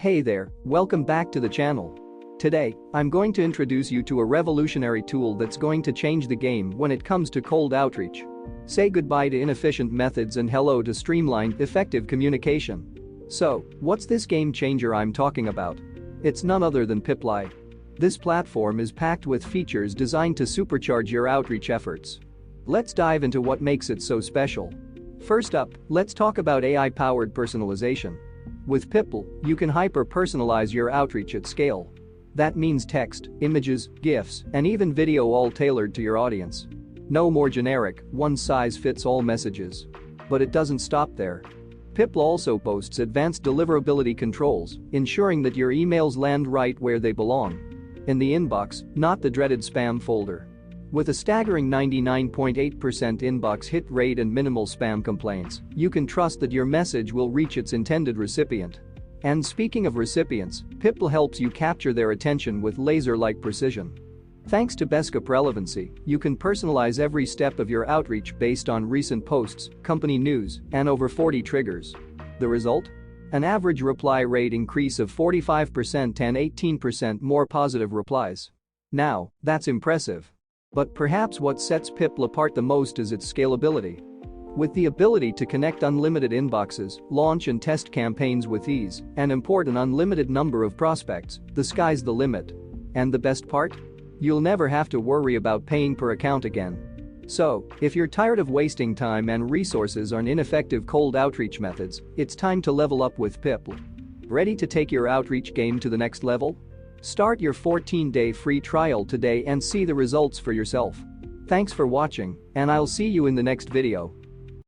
Hey there, welcome back to the channel. Today, I'm going to introduce you to a revolutionary tool that's going to change the game when it comes to cold outreach. Say goodbye to inefficient methods and hello to streamlined, effective communication. So, what's this game changer I'm talking about? It's none other than Pipl.ai. This platform is packed with features designed to supercharge your outreach efforts. Let's dive into what makes it so special. First up, let's talk about AI-powered personalization. With Pipl, you can hyper-personalize your outreach at scale. That means text, images, GIFs, and even video all tailored to your audience. No more generic, one-size-fits-all messages. But it doesn't stop there. Pipl also boasts advanced deliverability controls, ensuring that your emails land right where they belong. In the inbox, not the dreaded spam folder. With a staggering 99.8% inbox hit rate and minimal spam complaints, you can trust that your message will reach its intended recipient. And speaking of recipients, Pipl helps you capture their attention with laser-like precision. Thanks to Best Relevancy, you can personalize every step of your outreach based on recent posts, company news, and over 40 triggers. The result? An average reply rate increase of 45% and 18% more positive replies. Now, that's impressive. But perhaps what sets Pipl apart the most is its scalability. With the ability to connect unlimited inboxes, launch and test campaigns with ease, and import an unlimited number of prospects, the sky's the limit. And the best part? You'll never have to worry about paying per account again. So, if you're tired of wasting time and resources on ineffective cold outreach methods, it's time to level up with Pipl. Ready to take your outreach game to the next level? Start your 14-day free trial today and see the results for yourself. Thanks for watching, and I'll see you in the next video.